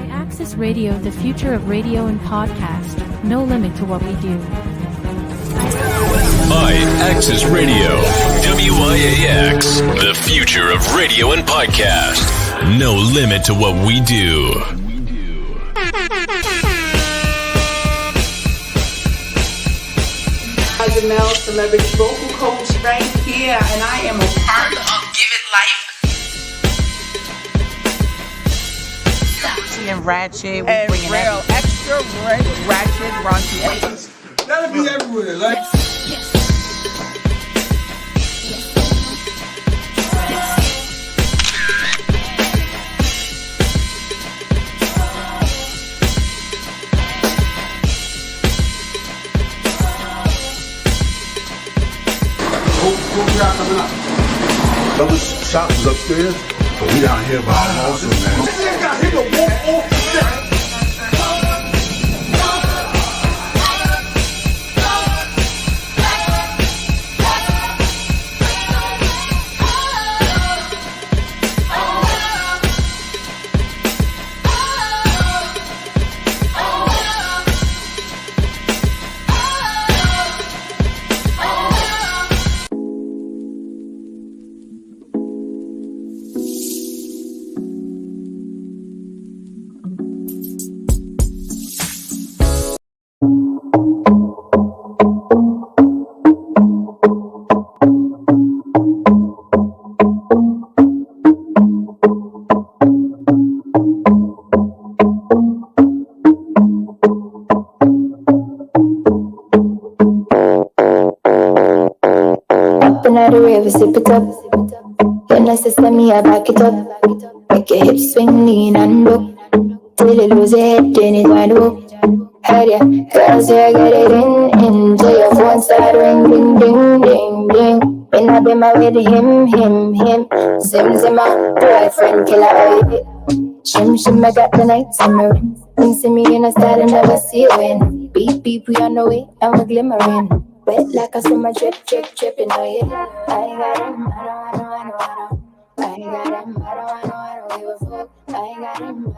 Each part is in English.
Access Radio, the future of radio and podcast. No limit to what we do. Access Radio, WIAX, the future of radio and podcast. No limit to what we do. As a male celebrity vocal coach right here, and I am a part of Give It Life. And ratchet, we And bringing real, extra ratchet, raunchy. That'll be everywhere, like. Who we got coming up? Those shops is upstairs, but we down here by the also, man. This nigga got hit to walk off the set. Zip it up. Your sister, me, I back it up. Make your hips swing, lean and look. Till you lose your head, then it wind up. Head ya, girls, you get it in. Till your phone start ring, ding, ding, ding, ding. When I be my way to him. Zim, zimmer, boyfriend, killer, shim, shim, I got the night simmering. When see me in a style and never see you win. Beep, beep, we on the way, and we're glimmering. Wet like a summer drip, dripping on you. I got him, I don't. I got him, I don't give a fuck. I got him, I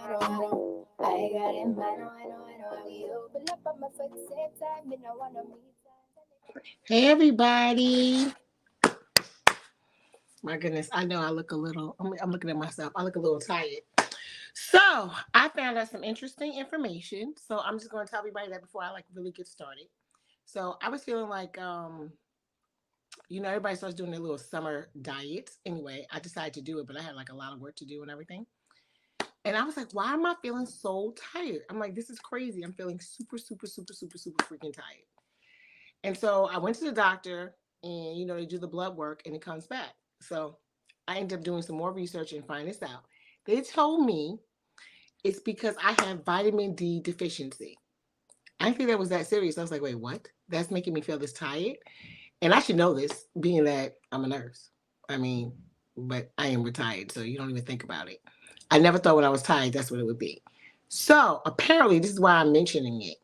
don't. I got him, I don't. We open up on my foot, same time, me no wanna meet. Hey everybody. My goodness, I know I look a little, I'm looking at myself, I look a little tired. So I found out some interesting information. So I'm just going to tell everybody that before I really get started. So I was feeling like, everybody starts doing their little summer diets. Anyway, I decided to do it, but I had a lot of work to do and everything. And I was like, why am I feeling so tired? I'm like, this is crazy. I'm feeling super freaking tired. And so I went to the doctor and, they do the blood work and it comes back. So I ended up doing some more research and find this out. They told me it's because I have vitamin D deficiency. I didn't think that was that serious. I was like, wait, what? That's making me feel this tired? And I should know this, being that I'm a nurse. But I am retired, so you don't even think about it. I never thought when I was tired, that's what it would be. So apparently, this is why I'm mentioning it.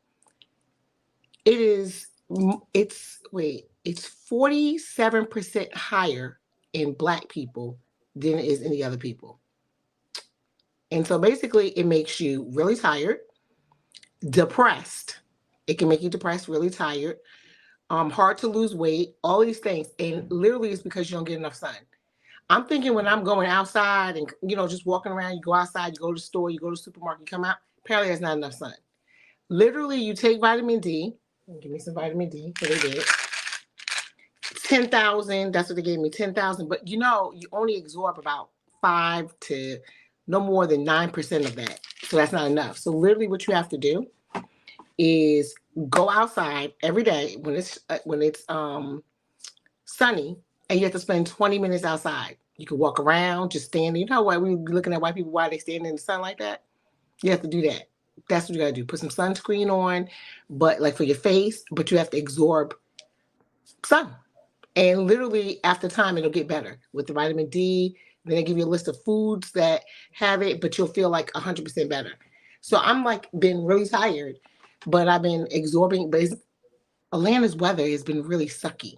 It's 47% higher in Black people than it is any other people. And so basically, it makes you really tired, depressed. It can make you depressed, really tired, hard to lose weight, all these things. And literally it's because you don't get enough sun. I'm thinking when I'm going outside and, just walking around, you go outside, you go to the store, you go to the supermarket, you come out, apparently there's not enough sun. Literally, you take vitamin D. Give me some vitamin D. So they did 10,000. That's what they gave me, 10,000. But you only absorb about 5 to no more than 9% of that. So that's not enough. So literally, what you have to do is go outside every day when it's sunny, and you have to spend 20 minutes outside. You can walk around, just standing. You know why we looking at white people, why they stand in the sun like that? You have to do that. That's what you got to do. Put some sunscreen on, but like for your face, but you have to absorb sun. And literally after time, it'll get better with the vitamin D. Then they give you a list of foods that have it, but you'll feel like 100% better. So I'm like been really tired, but I've been absorbing. But Atlanta's weather has been really sucky.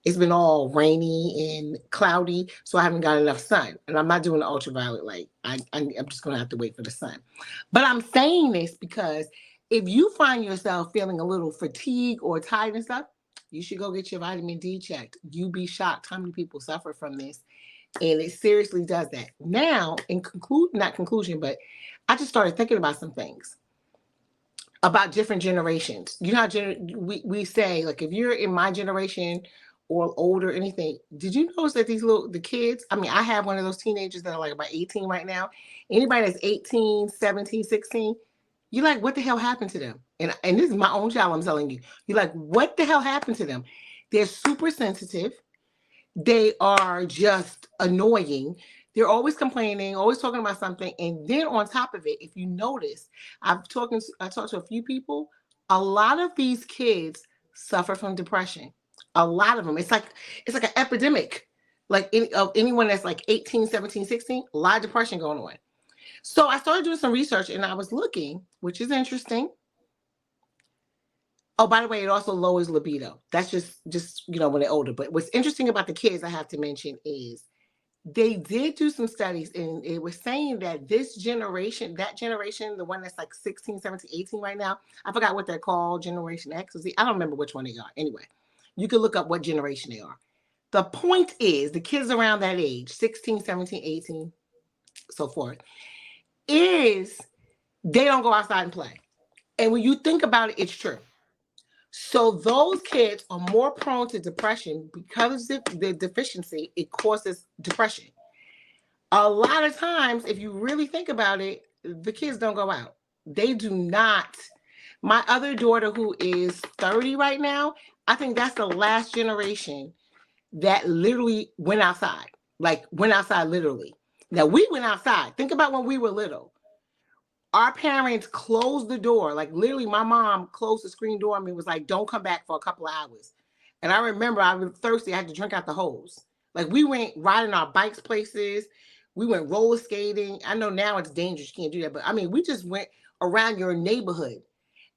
It's been all rainy and cloudy, so I haven't got enough sun. And I'm not doing the ultraviolet light. I'm just going to have to wait for the sun. But I'm saying this because if you find yourself feeling a little fatigued or tired and stuff, you should go get your vitamin D checked. You'd be shocked how many people suffer from this. And it seriously does that. Now, not conclusion, but I just started thinking about some things. About different generations. You know how we say, like, if you're in my generation or older, anything, did you notice that the kids, I mean, I have one of those teenagers that are like about 18 right now. Anybody that's 18, 17, 16, you're like, what the hell happened to them? And this is my own child, I'm telling you. You're like, what the hell happened to them? They're super sensitive. They are just annoying. They're always complaining, always talking about something. And then on top of it, if you notice, I talked to a few people, a lot of these kids suffer from depression. A lot of them. It's like an epidemic. Like of anyone that's like 18, 17, 16, a lot of depression going on. So I started doing some research and I was looking, which is interesting. Oh, by the way, it also lowers libido. That's just when they're older. But what's interesting about the kids I have to mention is they did do some studies, and it was saying that this generation, that generation, the one that's like 16, 17, 18 right now, I forgot what they're called, Generation X or Z. I don't remember which one they are. Anyway, you can look up what generation they are. The point is, the kids around that age, 16, 17, 18, so forth, is they don't go outside and play. And when you think about it, it's true. So those kids are more prone to depression because of the deficiency. It causes depression. A lot of times, if you really think about it, the kids don't go out. They do not. My other daughter, who is 30 right now, I think that's the last generation that literally went outside. Like went outside literally. Now we went outside. Think about when we were little. Our parents closed the door. Like literally my mom closed the screen door on me and was like, don't come back for a couple of hours. And I remember I was thirsty. I had to drink out the hose. Like we went riding our bikes places. We went roller skating. I know now it's dangerous. You can't do that. But I mean, we just went around your neighborhood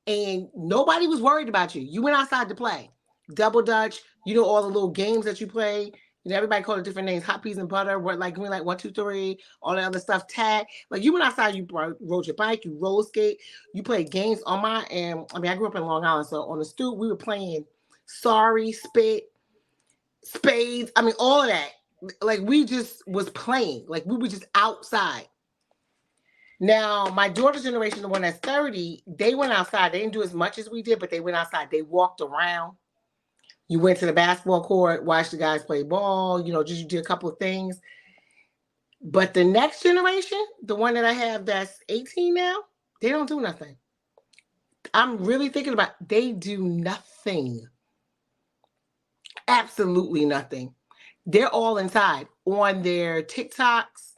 and nobody was worried about you. You went outside to play. Double Dutch, all the little games that you play. Everybody called it different names, hot peas and butter, like green light 1, 2, 3, all that other stuff, tag. Like you went outside, you rode your bike, you roller skate, you played games on I grew up in Long Island, so on the stoop, we were playing Sorry, Spit, Spades, all of that. Like we just was playing, like we were just outside. Now, my daughter's generation, the one that's 30, they went outside. They didn't do as much as we did, but they went outside. They walked around. You went to the basketball court, watched the guys play ball, just you did a couple of things. But the next generation, the one that I have that's 18 now, they don't do nothing. I'm really thinking about, they do nothing. Absolutely nothing. They're all inside on their TikToks,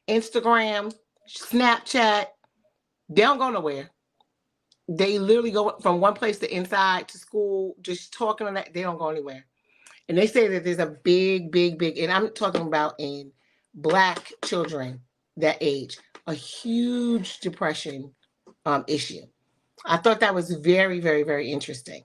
Instagram, Snapchat. They don't go nowhere. They literally go from one place to inside to school, just talking on that. They don't go anywhere. And they say that there's a big, and I'm talking about in Black children that age, a huge depression issue. I thought that was very, very, very interesting.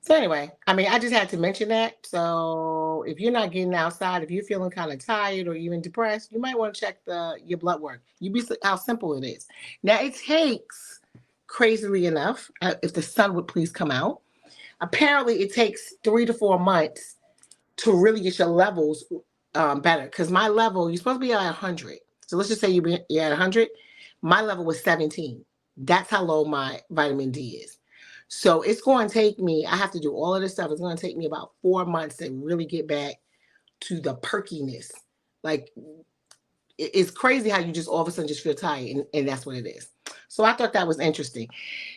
So anyway, I just had to mention that. So if you're not getting outside, if you're feeling kind of tired or even depressed, you might want to check your blood work. You'd be how simple it is. Now it takes, crazily enough, if the sun would please come out, apparently it takes 3 to 4 months to really get your levels better. Because my level, you're supposed to be at 100. So let's just say you're at 100. My level was 17. That's how low my vitamin D is. So it's going to take me, I have to do all of this stuff. It's going to take me about 4 months to really get back to the perkiness. Like, it's crazy how you just all of a sudden just feel tired, and that's what it is. So I thought that was interesting.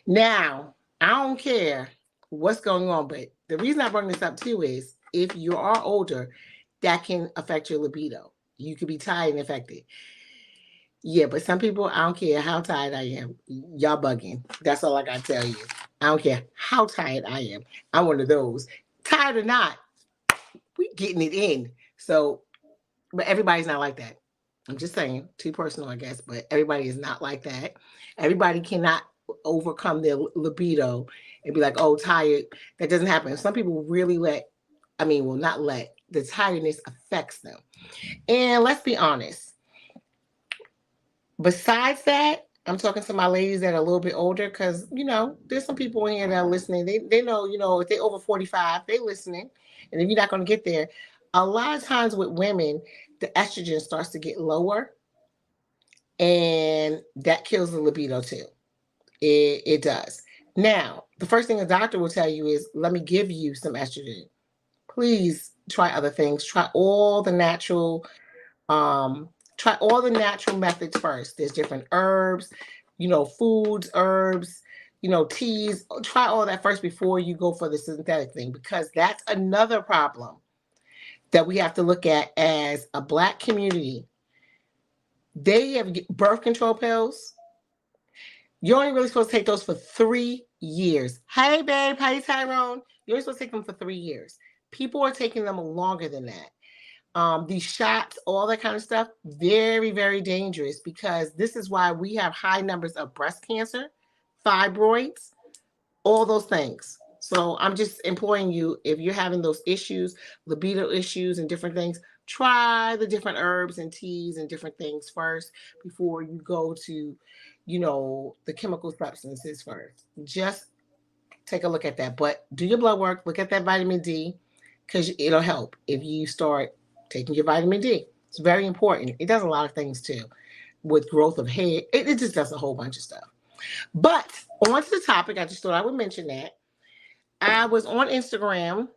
Now, I don't care what's going on, but the reason I bring this up too is if you are older, that can affect your libido. You could be tired and affected. Yeah, but some people, I don't care how tired I am. Y'all bugging. That's all I got to tell you. I don't care how tired I am. I'm one of those. Tired or not, we getting it in. So, but everybody's not like that. I'm just saying, too personal, I guess, but everybody is not like that. Everybody cannot overcome their libido and be like, oh, tired. That doesn't happen. Some people really the tiredness affects them. And let's be honest. Besides that, I'm talking to my ladies that are a little bit older because, there's some people in here that are listening. They know, if they're over 45, they're listening. And if you're not going to get there, a lot of times with women, the estrogen starts to get lower, and that kills the libido too. It does. Now, the first thing a doctor will tell you is, let me give you some estrogen. Please try other things. Try all the natural methods first. There's different herbs, foods, herbs, teas. Try all that first before you go for the synthetic thing, because that's another problem that we have to look at as a Black community. They have birth control pills. You're only really supposed to take those for 3 years. Hey, babe. Hey, Tyrone. You're only supposed to take them for 3 years. People are taking them longer than that. These shots, all that kind of stuff, very, very dangerous, because this is why we have high numbers of breast cancer, fibroids, all those things. So I'm just imploring you, if you're having those issues, libido issues and different things, try the different herbs and teas and different things first before you go to, the chemical substances first. Just take a look at that. But do your blood work, look at that vitamin D, because it'll help if you start taking your vitamin D. It's very important. It does a lot of things too, with growth of hair. It just does a whole bunch of stuff. But on to the topic, I just thought I would mention that. I was on Instagram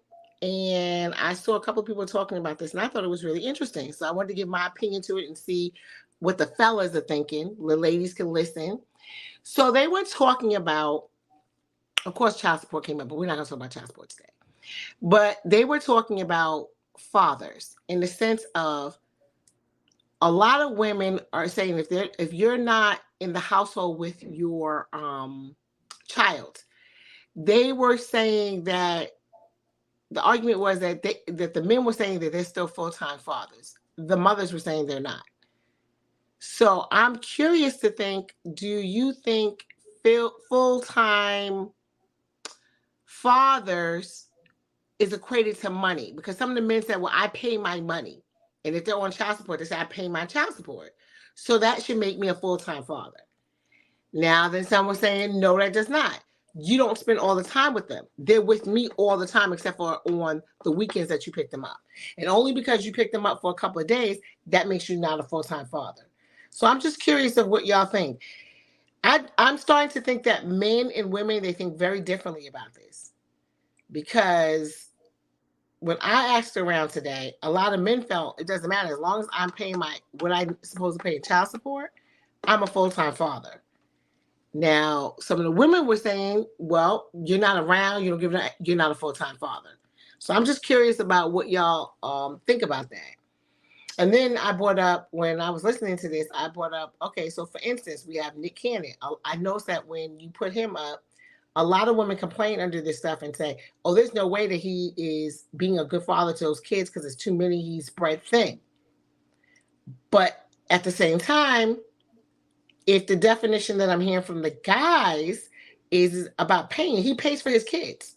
and I saw a couple of people talking about this, and I thought it was really interesting. So I wanted to give my opinion to it and see what the fellas are thinking. The ladies can listen. So they were talking about, of course, child support came up, but we're not going to talk about child support today. But they were talking about fathers in the sense of, a lot of women are saying if you're not in the household with your child, they were saying that the argument was that the men were saying that they're still full-time fathers. The mothers were saying they're not. So I'm curious to think, do you think full-time fathers is equated to money? Because some of the men said, well, I pay my money. And if they're on child support, they say, I pay my child support. So that should make me a full-time father. Now, then some were saying, no, that does not. You don't spend all the time with them. They're with me all the time, except for on the weekends that you pick them up. And only because you pick them up for a couple of days, that makes you not a full-time father. So I'm just curious of what y'all think. I'm starting to think that men and women, they think very differently about this. Because when I asked around today, a lot of men felt it doesn't matter. As long as I'm paying what I'm supposed to pay in child support, I'm a full-time father. Now, some of the women were saying, well, you're not around, you're not a full-time father. So I'm just curious about what y'all think about that. And then I brought up, when I was listening to this, okay, so for instance, we have Nick Cannon. I noticed that when you put him up, a lot of women complain under this stuff and say, oh, there's no way that he is being a good father to those kids because it's too many, he's spread thin. But at the same time, if the definition that I'm hearing from the guys is about paying, he pays for his kids.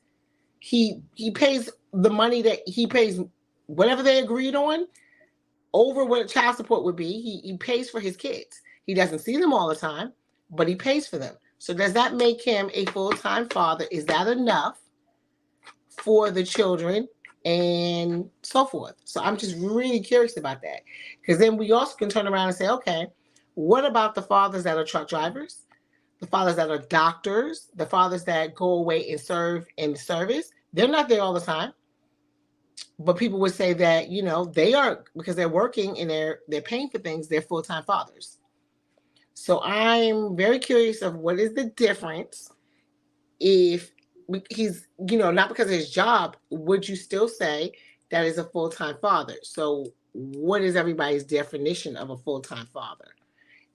He pays the money that he pays, whatever they agreed on, over what child support would be. He pays for his kids. He doesn't see them all the time, but he pays for them. So does that make him a full-time father? Is that enough for the children and so forth? So I'm just really curious about that. Because then we also can turn around and say, okay, what about the fathers that are truck drivers, the fathers that are doctors, the fathers that go away and serve in service, they're not there all the time. But people would say that, you know, they are, because they're working and they're paying for things, they're full-time fathers. So I'm very curious of what is the difference if he's, you know, not because of his job, would you still say that is a full-time father? So what is everybody's definition of a full-time father?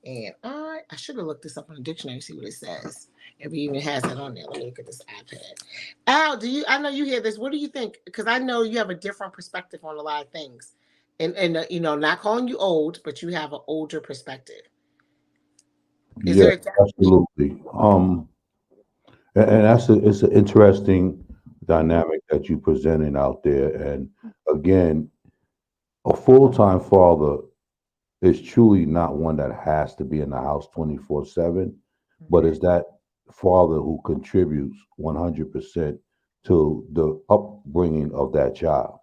And I should have looked this up on the dictionary to see what it says. If it even has that on there. Let me look at this iPad. Al, I know you hear this. What do you think? Because I know you have a different perspective on a lot of things. And you know, not calling you old, but you have an older perspective. Is Yeah, there a absolutely. And it's an interesting dynamic that you presenting out there. And again, a full-time father is truly not one that has to be in the house 24/7, but is that father who contributes 100% to the upbringing of that child.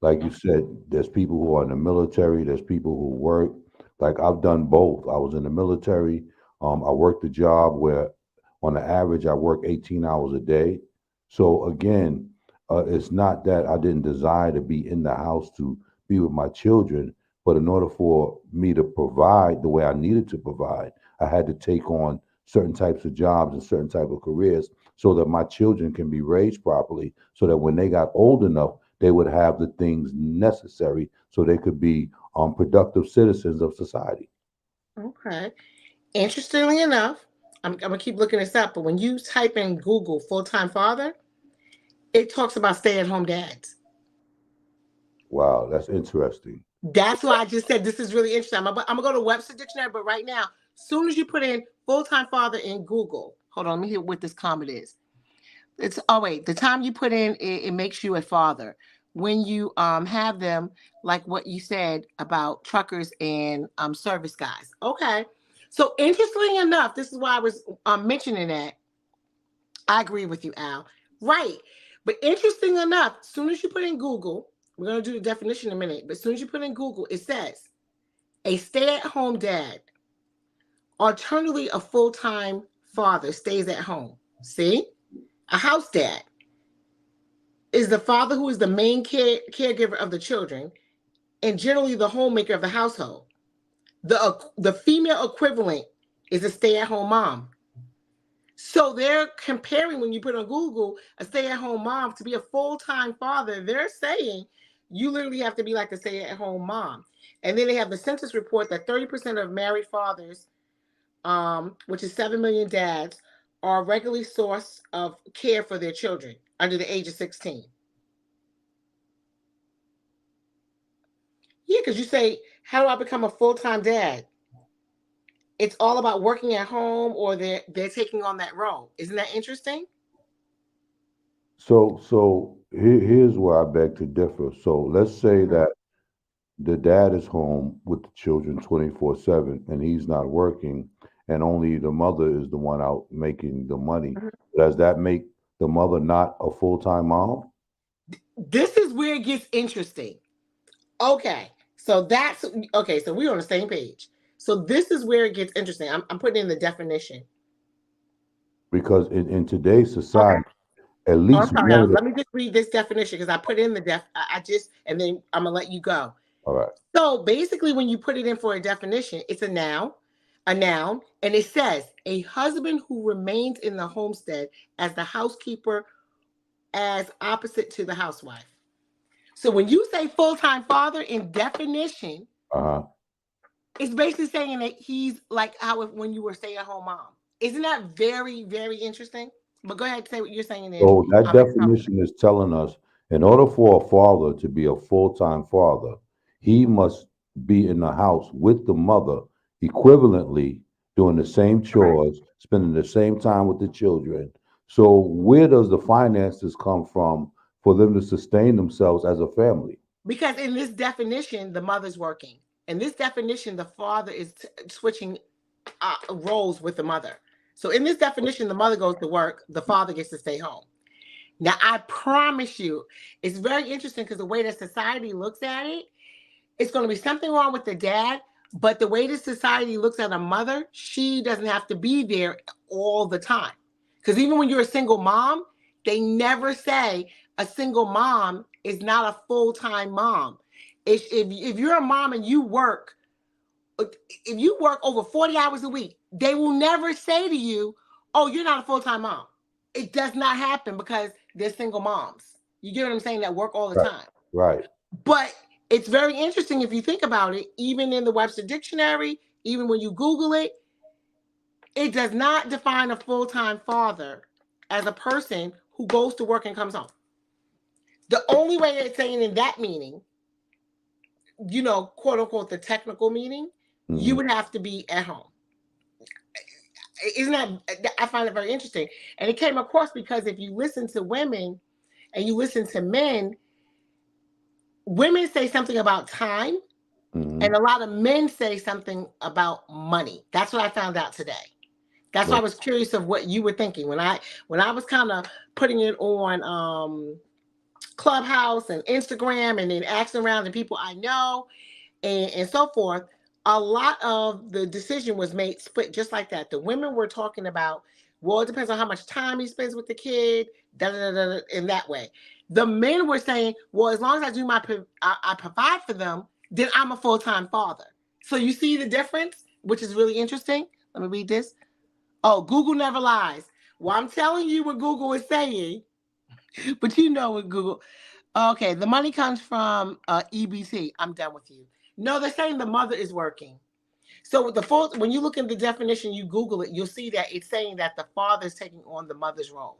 Like you said, there's people who are in the military, there's people who work. Like I've done both. I was in the military. I worked a job where, on the average, I work 18 hours a day. So again, it's not that I didn't desire to be in the house to be with my children, but in order for me to provide the way I needed to provide, I had to take on certain types of jobs and certain type of careers so that my children can be raised properly, so that when they got old enough, they would have the things necessary so they could be productive citizens of society. Okay. Interestingly enough, I'm gonna keep looking this up, but when you type in Google full-time father, it talks about stay-at-home dads. Wow, that's interesting. That's why I just said this is really interesting. I'm gonna go to Webster Dictionary, but right now, as soon as you put in full-time father in Google, hold on, let me hear what this comment is. It's the time you put in it makes you a father. When you have them, like what you said about truckers and service guys. Okay. So interestingly enough, this is why I was mentioning that. I agree with you, Al. Right. But interesting enough, as soon as you put in Google, we're going to do the definition in a minute, but as soon as you put in Google, it says a stay-at-home dad, alternatively a full-time father, stays at home. See? A house dad is the father who is the main caregiver of the children and generally the homemaker of the household. The female equivalent is a stay-at-home mom. So they're comparing, when you put on Google a stay-at-home mom to be a full-time father, they're saying you literally have to be like a stay-at-home mom. And then they have the census report that 30% of married fathers, which is 7 million dads, are regularly source of care for their children under the age of 16. Yeah, because you say, how do I become a full-time dad? It's all about working at home, or they're taking on that role. Isn't that interesting? So here's where I beg to differ. So let's say Mhm. that the dad is home with the children 24/7 and he's not working, and only the mother is the one out making the money. Mhm. Does that make the mother not a full-time mom? This is where it gets interesting. Okay, so that's okay. So we're on the same page. So this is where it gets interesting. I'm putting in the definition. Because in today's Okay. society, at Oh, I'm least sorry. one of the Let me just read this definition because I put in the I just, and then I'm gonna let you go. all right. So basically, when you put it in for a definition, it's a noun, and it says a husband who remains in the homestead as the housekeeper, as opposite to the housewife. So when you say full-time father in definition, Uh-huh. it's basically saying that he's like how when you were stay-at-home mom. Isn't that very, very interesting? But go ahead and say what you're saying then. So that Make a comment. definition is telling us, in order for a father to be a full-time father, he must be in the house with the mother equivalently, doing the same Correct. chores, spending the same time with the children. So where does the finances come from for them to sustain themselves as a family? Because in this definition, the mother's working. In this definition, the father is switching roles with the mother. So in this definition, the mother goes to work, the father gets to stay home. Now, I promise you, it's very interesting because the way that society looks at it, it's going to be something wrong with the dad, But the way the society looks at a mother, she doesn't have to be there all the time. Because even when you're a single mom, they never say a single mom is not a full-time mom. If you're a mom and you work, if you work over 40 hours a week, they will never say to you, oh, you're not a full-time mom. It does not happen because they're single moms. You get what I'm saying? That work all the time. Right. But it's very interesting if you think about it, even in the Webster Dictionary, even when you Google it, it does not define a full-time father as a person who goes to work and comes home. The only way it's saying in that meaning, you know, quote unquote, the technical meaning, you would have to be at home. Isn't that, I find it very interesting. And it came across because if you listen to women and you listen to men, women say something about time, and a lot of men say something about money. That's what I found out today. That's why I was curious of what you were thinking when I was kind of putting it on Clubhouse and Instagram, and then asking around the people I know and so forth. A lot of the decision was made split just like that. The women were talking about, well, it depends on how much time he spends with the kid, in that way. The men were saying, well, as long as I do I provide for them, then I'm a full-time father. So you see the difference, which is really interesting. Let me read this. Oh, Google never lies. Well, I'm telling you what Google is saying, but you know what Google. Okay, the money comes from EBT. I'm done with you. No, they're saying the mother is working. So when you look at the definition, you Google it, you'll see that it's saying that the father is taking on the mother's role.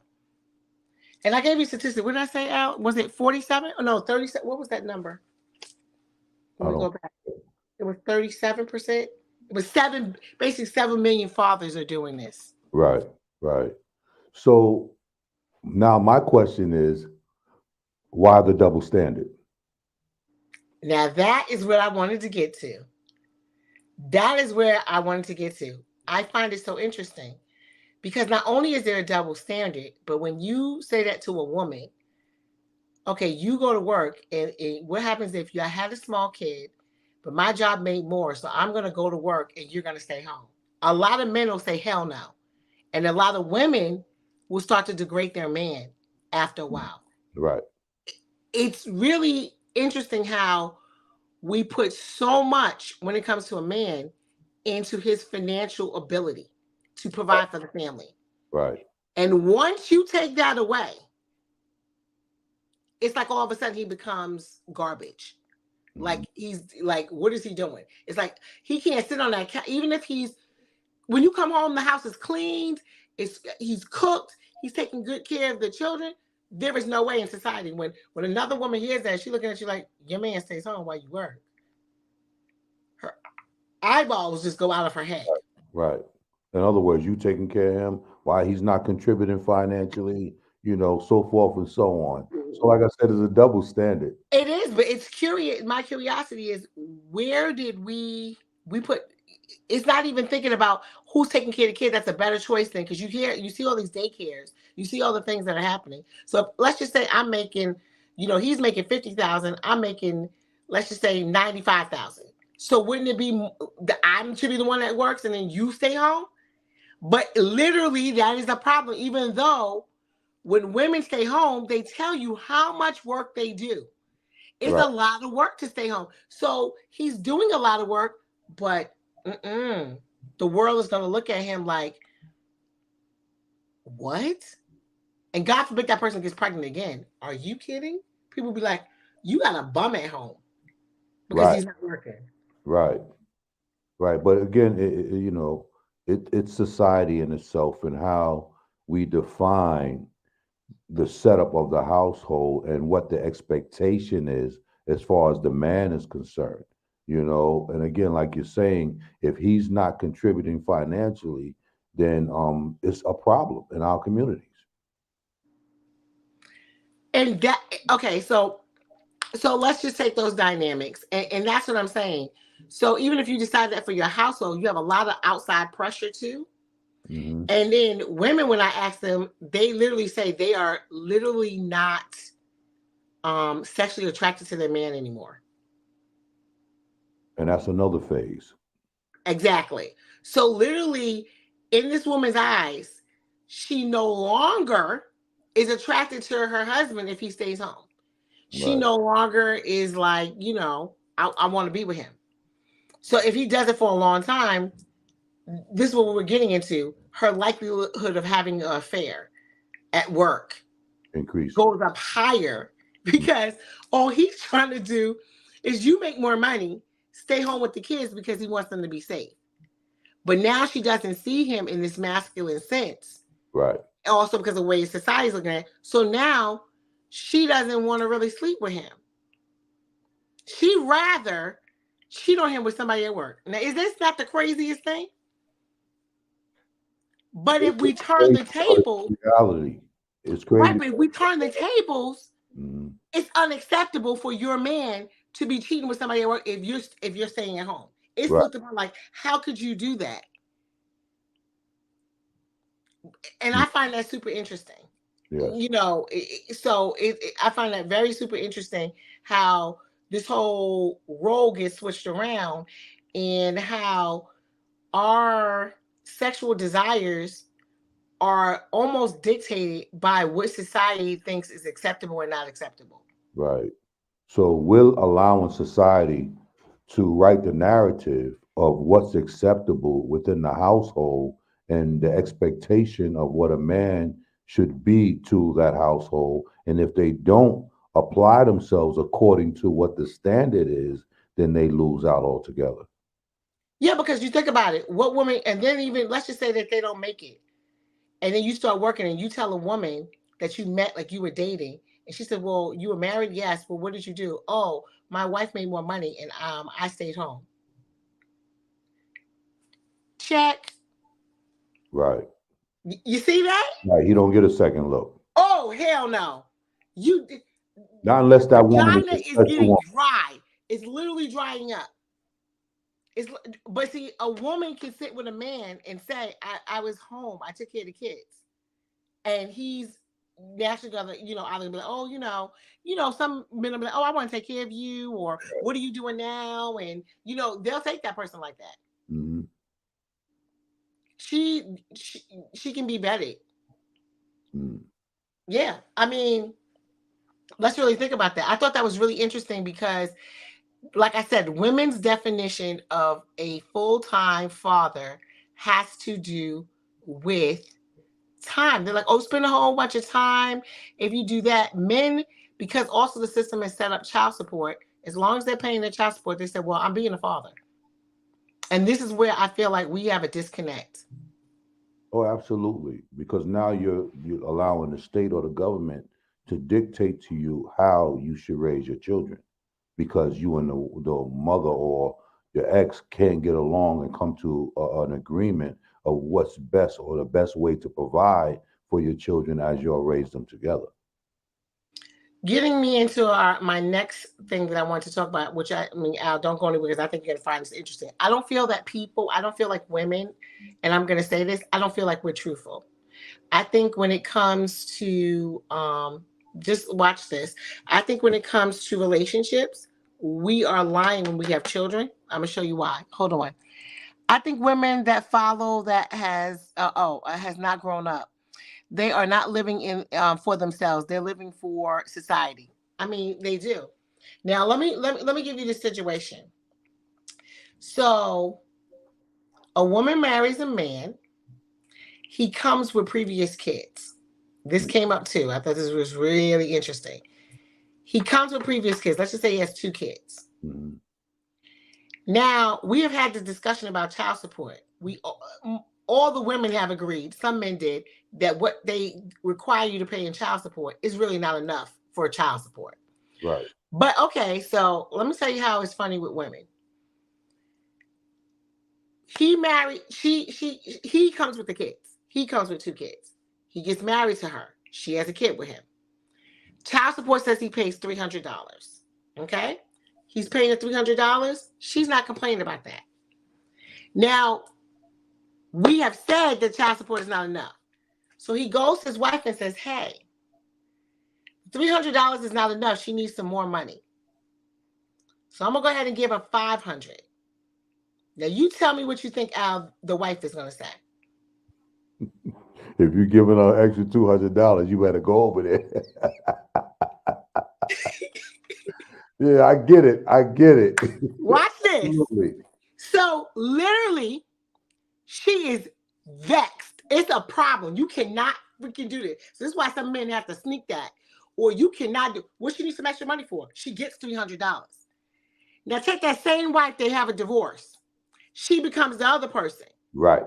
And I gave you a statistic. What did I say, Al? Was it 47? Oh, no, 37. What was that number? Let me go back. It was 37%. It was basically 7 million fathers are doing this. Right. So now my question is, why the double standard? Now that is what I wanted to get to. That is where I wanted to get to. I find it so interesting because not only is there a double standard, but when you say that to a woman, okay, you go to work, and what happens if I had a small kid, but my job made more, so I'm going to go to work and you're going to stay home. A lot of men will say, hell no. And a lot of women will start to degrade their man after a while. Right. It's really interesting how we put so much when it comes to a man into his financial ability to provide for the family. Right. And once you take that away, it's like all of a sudden he becomes garbage. Like he's like, what is he doing? It's like he can't sit on that couch. Even if when you come home, the house is cleaned, he's cooked, he's taking good care of the children. There is no way in society when another woman hears that, she's looking at you like, your man stays home while you work. Her eyeballs just go out of her head. Right. In other words, you taking care of him while he's not contributing financially, so forth and so on. So like I said, it's a double standard. It is, but it's curious. My curiosity is, where did we put, it's not even thinking about who's taking care of the kid. That's a better choice then, because you see all these daycares, you see all the things that are happening. So let's just say I'm making, he's making 50,000. I'm making, let's just say 95,000. So wouldn't it be I should be the one that works and then you stay home? But literally that is a problem. Even though when women stay home, they tell you how much work they do. It's a lot of work to stay home. So he's doing a lot of work, but the world is going to look at him like, what? And God forbid that person gets pregnant again. Are you kidding? People be like, you got a bum at home because he's not working. Right. But again, it's society in itself and how we define the setup of the household and what the expectation is as far as the man is concerned. And again, like you're saying, if he's not contributing financially, then it's a problem in our communities. And that, okay, so let's just take those dynamics, and that's what I'm saying. So even if you decide that for your household, you have a lot of outside pressure too. Mm-hmm. And then women, when I ask them, they literally say they are literally not sexually attracted to their man anymore. And that's another phase. Exactly. So literally, in this woman's eyes, she no longer is attracted to her husband if he stays home. She Right. no longer is like, I want to be with him. So if he does it for a long time, this is what we're getting into. Her likelihood of having an affair at work Increase. goes up higher because all he's trying to do is you make more money, stay home with the kids because he wants them to be safe. But now she doesn't see him in this masculine sense. Right. Also because of the way society's looking at it. So now she doesn't want to really sleep with him. She'd rather cheat on him with somebody at work. Now, is this not the craziest thing? But if we turn the table, reality, it's right? crazy. But if we turn the tables, Mhm. it's unacceptable for your man to be cheating with somebody at work if you're staying at home. It's Right. looked upon like, how could you do that? And I find that super interesting. Yes. I find that very super interesting how this whole role gets switched around and how our sexual desires are almost dictated by what society thinks is acceptable and not acceptable. Right. So we're allowing society to write the narrative of what's acceptable within the household and the expectation of what a man should be to that household. And if they don't apply themselves according to what the standard is, then they lose out altogether. Yeah, because you think about it, what woman, and then even let's just say that they don't make it, and then you start working and you tell a woman that you met, like you were dating, and she said, well, you were married, yes, but what did you do? Oh, my wife made more money and I stayed home. Check. Right. You see that? Right. He don't get a second look. Oh, hell no. You Not unless that woman is vagina a is special getting woman. dry. It's literally drying up. But see, a woman can sit with a man and say, I was home, I took care of the kids. And he's naturally gonna, either be like, oh, some men will be like, oh, I want to take care of you, or what are you doing now? And they'll take that person like that. Mm-hmm. She can be vetted. Mm. Yeah. I mean, let's really think about that. I thought that was really interesting because, like I said, women's definition of a full-time father has to do with time. They're like, oh, spend a whole bunch of time. If you do that, men, because also the system has set up child support, as long as they're paying their child support, they said, well, I'm being a father. And this is where I feel like we have a disconnect. Oh, absolutely. Because now you're allowing the state or the government to dictate to you how you should raise your children, because you and the mother or your ex can't get along and come to an agreement of what's best or the best way to provide for your children as you all raise them together. Getting me into my next thing that I want to talk about, which Al, don't go anywhere because I think you're going to find this interesting. I don't feel like women, and I'm going to say this, I don't feel like we're truthful. I think when it comes to, just watch this, I think when it comes to relationships, we are lying when we have children. I'm going to show you why. Hold on. I think women that follow that has not grown up, they are not living in for themselves. They're living for society. I mean, they do. Now, let me give you this situation. So, a woman marries a man. He comes with previous kids. This came up too. I thought this was really interesting. He comes with previous kids. Let's just say he has 2 kids. Mm-hmm. Now, we have had the discussion about child support. All the women have agreed, some men did, that what they require you to pay in child support is really not enough for child support. Right. But okay, so let me tell you how it's funny with women. He comes with the kids. He comes with 2 kids. He gets married to her. She has a kid with him. Child support says he pays $300. Okay? He's paying the $300. She's not complaining about that. Now, we have said that child support is not enough. So he goes to his wife and says, hey, $300 is not enough. She needs some more money. So I'm going to go ahead and give her $500. Now you tell me what you think the wife is going to say. If you're giving her extra $200, you better go over there. Yeah, I get it. Watch this. Absolutely. So literally, she is vexed. It's a problem. You cannot freaking do this. So this is why some men have to sneak that. Or you cannot do. What she needs some extra money for? She gets $300. Now take that same wife, they have a divorce. She becomes the other person. Right.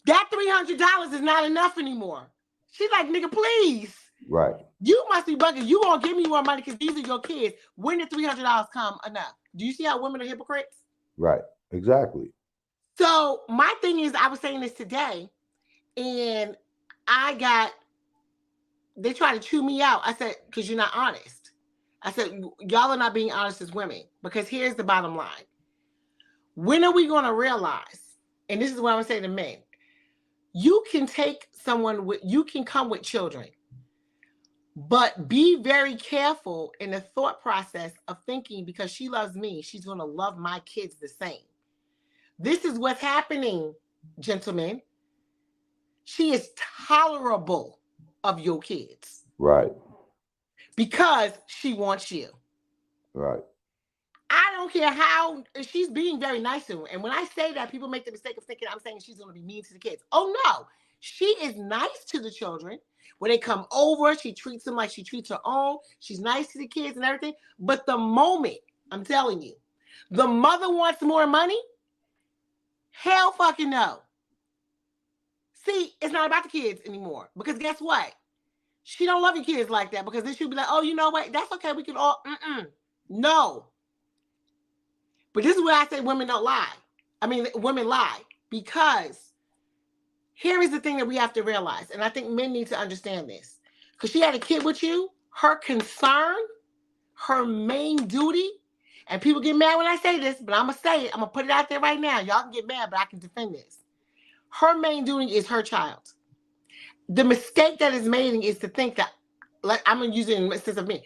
That $300 is not enough anymore. She's like, nigga, please. Right. You must be bugging. You gonna give me more money because these are your kids. When did $300 come enough? Do you see how women are hypocrites? Right. Exactly. So my thing is, I was saying this today, and they tried to chew me out. I said, because you're not honest. I said, y'all are not being honest as women, because here's the bottom line. When are we going to realize, and this is what I'm saying to men, you can take you can come with children, but be very careful in the thought process of thinking because she loves me, she's going to love my kids the same. This is what's happening, gentlemen. She is tolerable of your kids. Right. Because she wants you. Right. I don't care how she's being very nice to her. And when I say that, people make the mistake of thinking I'm saying she's going to be mean to the kids. Oh, no. She is nice to the children. When they come over, she treats them like she treats her own. She's nice to the kids and everything. But the moment, I'm telling you, the mother wants more money, hell fucking no. See, it's not about the kids anymore. Because guess what? She don't love your kids like that, because then she'll be like, oh, you know what? That's okay. We can all, no. But this is where I say women don't lie. I mean, women lie. Because here is the thing that we have to realize. And I think men need to understand this. Because she had a kid with you. Her concern, her main duty, and people get mad when I say this, but I'm going to say it. I'm going to put it out there right now. Y'all can get mad, but I can defend this. Her main duty is her child. The mistake that is made is to think that, like, I'm going to use it in the sense of me.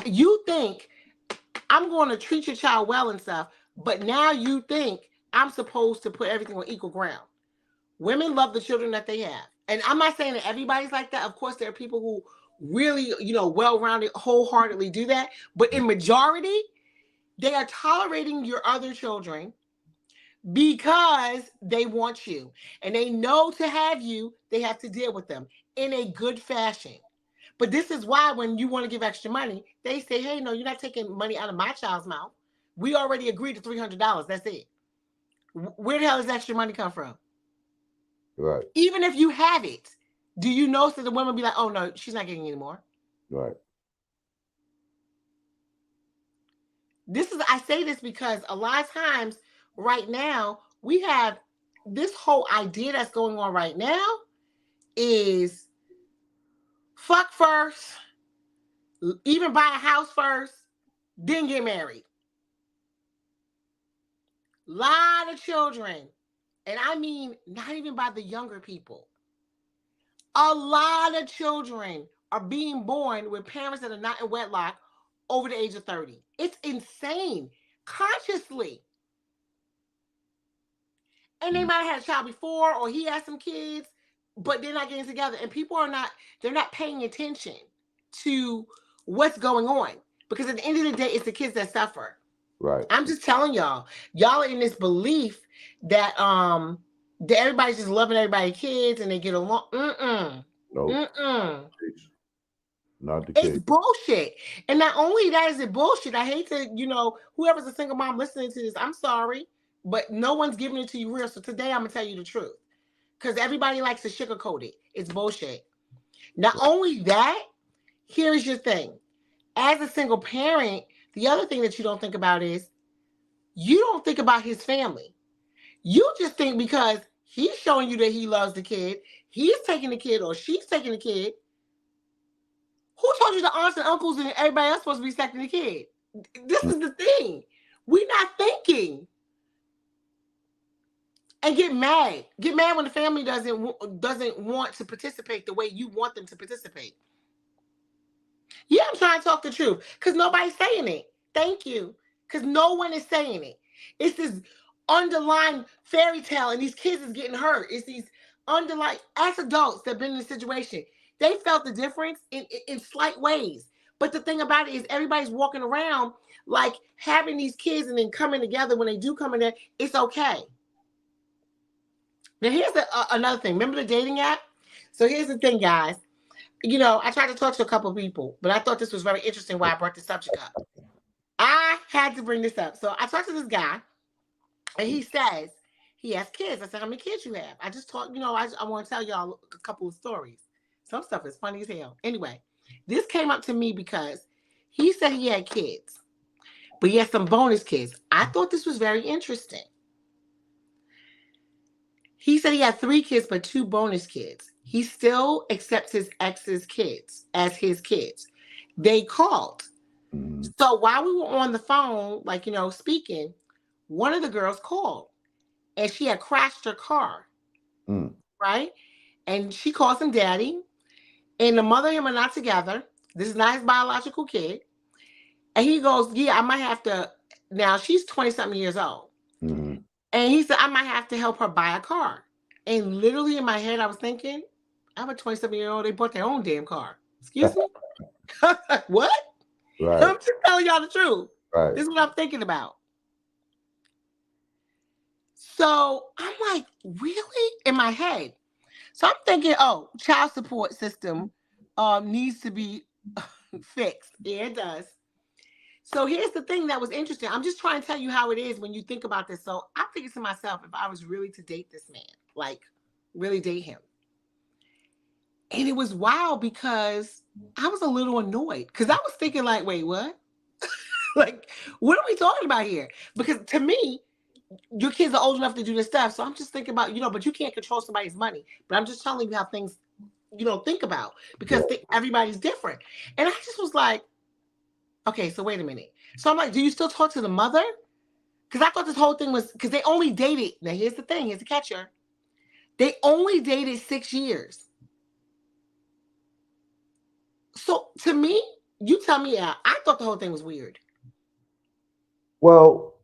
You think I'm going to treat your child well and stuff, but now you think I'm supposed to put everything on equal ground. Women love the children that they have. And I'm not saying that everybody's like that. Of course, there are people who really, well-rounded, wholeheartedly do that. But in majority, they are tolerating your other children because they want you. And they know to have you, they have to deal with them in a good fashion. But this is why when you want to give extra money, they say, hey, no, you're not taking money out of my child's mouth. We already agreed to $300. That's it. Where the hell does extra money come from? Right. Even if you have it, do you know that the women be like, oh, no, she's not getting any more? Right. I say this because a lot of times right now, we have this whole idea that's going on right now is fuck first, even buy a house first, then get married. Lot of children, and I mean not even by the younger people. A lot of children are being born with parents that are not in wedlock over the age of 30. It's insane. Consciously. And they might have had a child before, or he has some kids, but they're not getting together. And people they're not paying attention to what's going on. Because at the end of the day, it's the kids that suffer. Right. I'm just telling y'all are in this belief that that everybody's just loving everybody's kids and they get along. Nope. Not the case. It's bullshit. And not only that is it bullshit. I hate to, whoever's a single mom listening to this, I'm sorry, but no one's giving it to you real. So today I'm gonna tell you the truth. Because everybody likes to sugarcoat it. It's bullshit. Not only that, here's your thing. As a single parent, the other thing that you don't think about is you don't think about his family. You just think because he's showing you that he loves the kid, he's taking the kid or she's taking the kid. Who told you the aunts and uncles and everybody else supposed to be taking the kid? This is the thing. We're not thinking. And get mad. Get mad when the family doesn't want to participate the way you want them to participate. Yeah, I'm trying to talk the truth because nobody's saying it. Thank you. Because no one is saying it. It's this underlying fairy tale, and these kids is getting hurt. It's these underlying, as adults that have been in the situation, they felt the difference in slight ways. But the thing about it is everybody's walking around like having these kids and then coming together when they do come in there, it's okay. Now, here's another thing. Remember the dating app? So here's the thing, guys. You know, I tried to talk to a couple of people, but I thought this was very interesting why I brought this subject up. I had to bring this up. So I talked to this guy, and he says he has kids. I said, how many kids you have? I just talked, I want to tell y'all a couple of stories. Some stuff is funny as hell. Anyway, this came up to me because he said he had kids, but he had some bonus kids. I thought this was very interesting. He said he had 3 kids, but 2 bonus kids. He still accepts his ex's kids as his kids. They called. So while we were on the phone, speaking, one of the girls called and she had crashed her car. Right? And she calls him daddy. And the mother and him are not together. This is not his biological kid. And he goes, yeah, I might have to. Now she's 20-something years old. And he said, I might have to help her buy a car. And literally in my head, I was thinking, I'm a 27-year-old. They bought their own damn car. Excuse me? What? Right. I'm just telling y'all the truth. Right. This is what I'm thinking about. So I'm like, really? In my head. So I'm thinking, oh, child support system needs to be fixed. Yeah, it does. So here's the thing that was interesting. I'm just trying to tell you how it is when you think about this. So I'm thinking to myself, if I was really to date this man, like really date him. And it was wild because I was a little annoyed because I was thinking like, wait, what? Like, what are we talking about here? Because to me, your kids are old enough to do this stuff. So I'm just thinking about, but you can't control somebody's money. But I'm just telling you how things, think about because everybody's different. And I just was like, okay, so wait a minute. So I'm like, do you still talk to the mother? Because I thought this whole thing was, because they only dated, now here's the thing, here's the catcher. They only dated 6 years. So to me, you tell me, I thought the whole thing was weird. Well,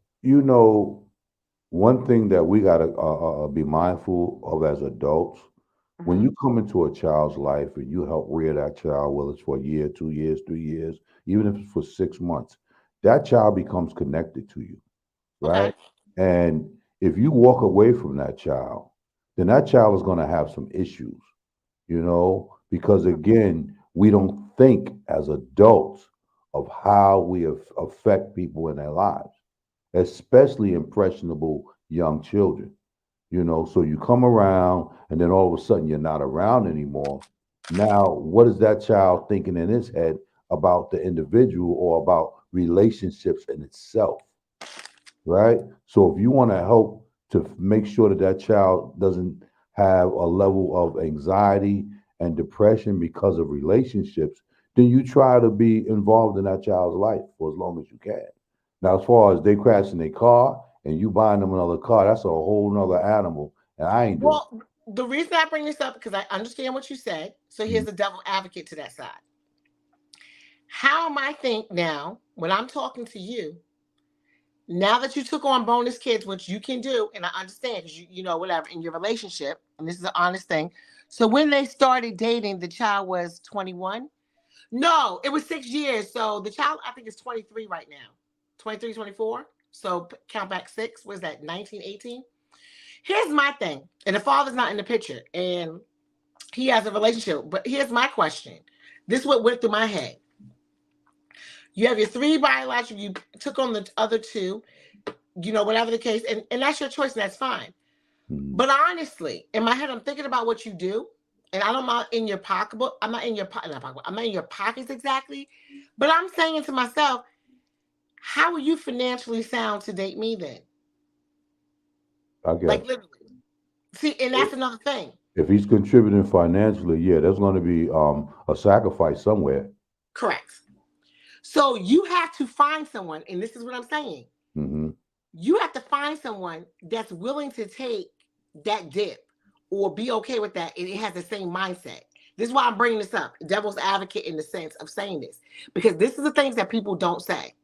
one thing that we got to be mindful of as adults, when you come into a child's life and you help rear that child, whether it's for a year, 2 years, 3 years, even if it's for 6 months, that child becomes connected to you, right? Okay. And if you walk away from that child, then that child is going to have some issues, because again, we don't think as adults of how we affect people in their lives, especially impressionable young children. So you come around and then all of a sudden you're not around anymore. Now, what is that child thinking in his head about the individual or about relationships in itself? Right? So if you want to help to make sure that that child doesn't have a level of anxiety and depression because of relationships, then you try to be involved in that child's life for as long as you can. Now, as far as they crashing their car and you buying them another car, that's a whole nother animal. And I ain't doing it. The reason I bring this up because I understand what you said. So here's the devil advocate to that side. How am I think now when I'm talking to you, now that you took on bonus kids, which you can do, and I understand because whatever in your relationship, and this is an honest thing. So when they started dating, the child was 21. No, it was 6 years. So the child, I think, is 23 right now. 23, 24. So count back 6. Was that 19, 18? Here's my thing. And the father's not in the picture. And he has a relationship. But here's my question. This is what went through my head. You have your 3 biological. You took on the other 2. Whatever the case. And that's your choice. And that's fine. But honestly, in my head, I'm thinking about what you do. And I'm not in your pocketbook. I'm not in your I'm not in your pockets exactly. But I'm saying to myself, how are you financially sound to date me then? I guess. Like literally. See, and that's another thing. If he's contributing financially, yeah, there's going to be a sacrifice somewhere. Correct. So you have to find someone, and this is what I'm saying. You have to find someone that's willing to take that dip or be okay with that, and it has the same mindset. This is why I'm bringing this up, devil's advocate in the sense of saying this, because this is the things that people don't say.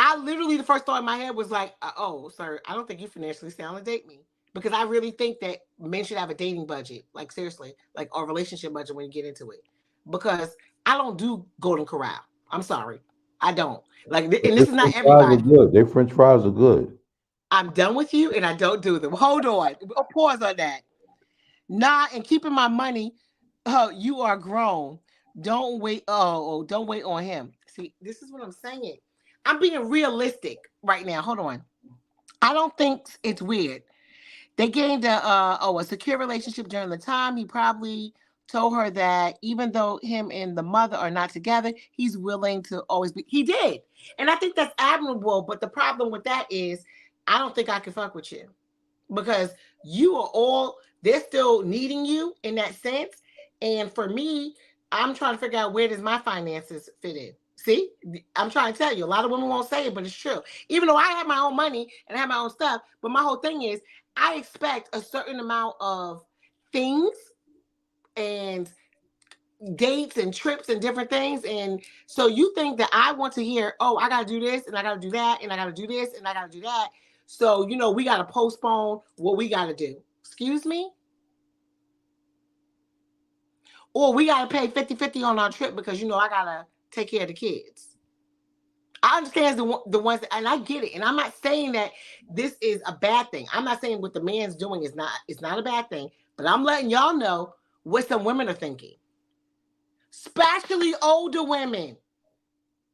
I literally, the first thought in my head was like, oh, sir, I don't think you financially sound to date me. Because I really think that men should have a dating budget, like seriously, like a relationship budget when you get into it. Because I don't do Golden Corral. I'm sorry, I don't. Like, and But this their is not French fries are everybody. good. Their French fries are good. I'm done with you, and I don't do them. Hold on, pause on that. Nah, and keeping my money. You are grown. Don't wait. Don't wait on him. See, this is what I'm saying. I'm being realistic right now. Hold on. I don't think it's weird. They gained a secure relationship during the time. He probably told her that even though him and the mother are not together, he's willing to always be. He did, and I think that's admirable. But the problem with that is, I don't think I can fuck with you because you are all. They're still needing you in that sense, and for me, I'm trying to figure out where does my finances fit in. See, I'm trying to tell you, a lot of women won't say it, but it's true. Even though I have my own money and I have my own stuff, but my whole thing is I expect a certain amount of things and dates and trips and different things. And so you think that I want to hear, oh, I got to do this and I got to do that and I got to do this and I got to do that. So, we got to postpone what we got to do. Excuse me? Or we got to pay 50-50 on our trip because, I got to take care of the kids. I understand the ones, and I get it. And I'm not saying that this is a bad thing. I'm not saying what the man's doing is not a bad thing. But I'm letting y'all know what some women are thinking. Especially older women.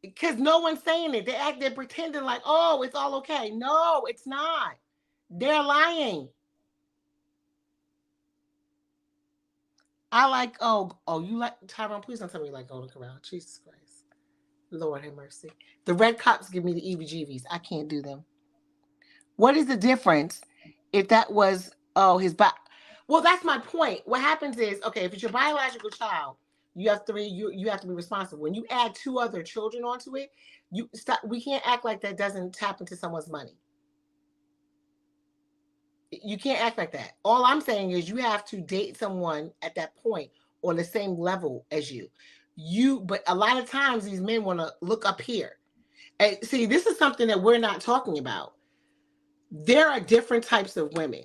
Because no one's saying it. They're pretending like, oh, it's all okay. No, it's not. They're lying. I like, you like, Tyrone, please don't tell me you like Golden Corral. Jesus Christ. Lord have mercy. The red cups give me the EBGBs. I can't do them. What is the difference if that was, his Well, that's my point. What happens is, okay, if it's your biological child, you have three, you have to be responsible. When you add two other children onto it, we can't act like that doesn't tap into someone's money. You can't act like that. All I'm saying is you have to date someone at that point on the same level as you. But a lot of times these men want to look up here. And see, this is something that we're not talking about. There are different types of women.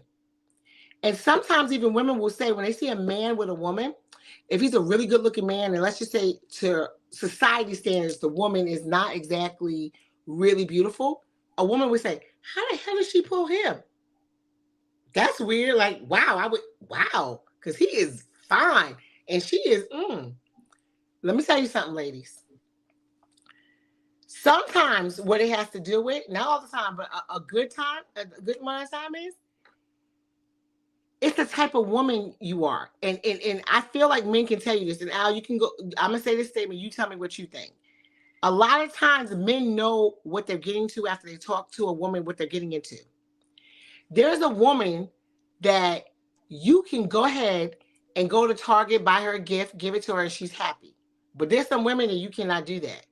And sometimes even women will say when they see a man with a woman, if he's a really good looking man, and let's just say to society standards, the woman is not exactly really beautiful, a woman would say, how the hell did she pull him? That's weird. Like, wow, because he is fine. And she is, Let me tell you something, ladies. Sometimes what it has to do with, not all the time, but a good amount of time is, it's the type of woman you are. And I feel like men can tell you this. And Al, you can go, I'm going to say this statement. You tell me what you think. A lot of times men know what they're getting to after they talk to a woman, what they're getting into. There's a woman that you can go ahead and go to Target, buy her a gift, give it to her, and she's happy. But there's some women that you cannot do that.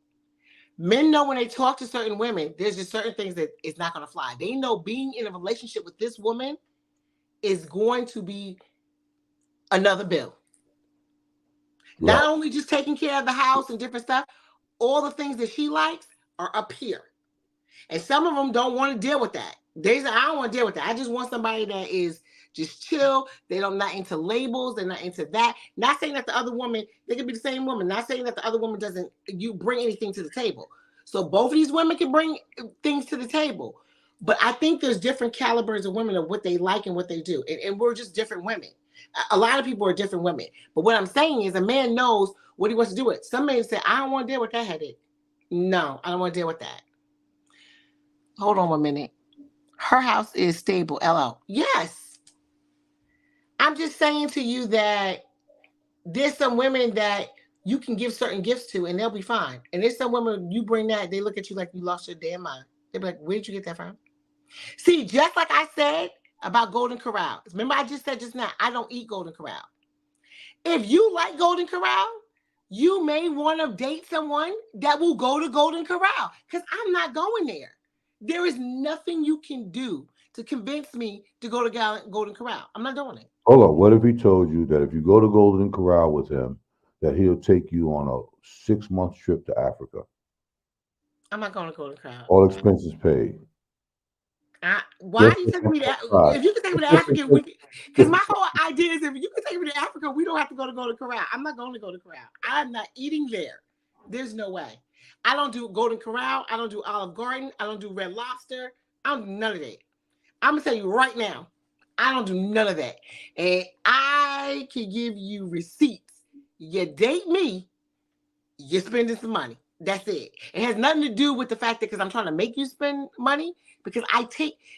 Men know when they talk to certain women, there's just certain things that it's not going to fly. They know being in a relationship with this woman is going to be another bill. Right. Not only just taking care of the house and different stuff, all the things that she likes are up here. And some of them don't want to deal with that. They say, I don't want to deal with that. I just want somebody that is just chill. They're not into labels. They're not into that. Not saying that the other woman, they could be the same woman. Not saying that the other woman doesn't bring anything to the table. So both of these women can bring things to the table. But I think there's different calibers of women of what they like and what they do. And we're just different women. A lot of people are different women. But what I'm saying is a man knows what he wants to do with. Some men say, I don't want to deal with that headache. No, I don't want to deal with that. Hold on 1 minute. Her house is stable, LL. Yes. I'm just saying to you that there's some women that you can give certain gifts to and they'll be fine. And there's some women, you bring that, they look at you like you lost your damn mind. They'll be like, where did you get that from? See, just like I said about Golden Corral. Remember I just said just now, I don't eat Golden Corral. If you like Golden Corral, you may want to date someone that will go to Golden Corral because I'm not going there. There is nothing you can do to convince me to go to Golden Corral. I'm not doing it. Hold on. What if he told you that if you go to Golden Corral with him, that he'll take you on a 6-month trip to Africa? I'm not going to Golden Corral. All expenses paid. Why Just are you taking me to? right. If you can take me to Africa, because my whole idea is if you can take me to Africa, we don't have to go to Golden Corral. I'm not going to Golden Corral. I'm not eating there. There's no way. I don't do Golden Corral. I don't do Olive Garden. I don't do Red Lobster. I don't do none of that. I'm gonna tell you right now, I don't do none of that. And I can give you receipts. You date me, you're spending some money. That's it. It has nothing to do with the fact that because I'm trying to make you spend money. Because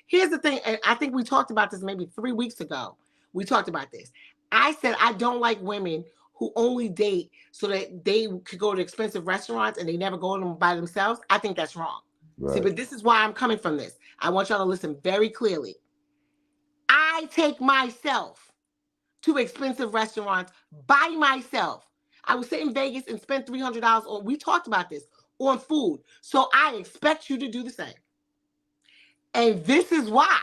here's the thing, and I think we talked about this maybe 3 weeks ago. We talked about this. I said I don't like women who only date so that they could go to expensive restaurants and they never go to them by themselves. I think that's wrong. Right. See, but this is why I'm coming from this. I want y'all to listen very clearly. I take myself to expensive restaurants by myself. I would sit in Vegas and spend $300 on, we talked about this, on food. So I expect you to do the same. And this is why.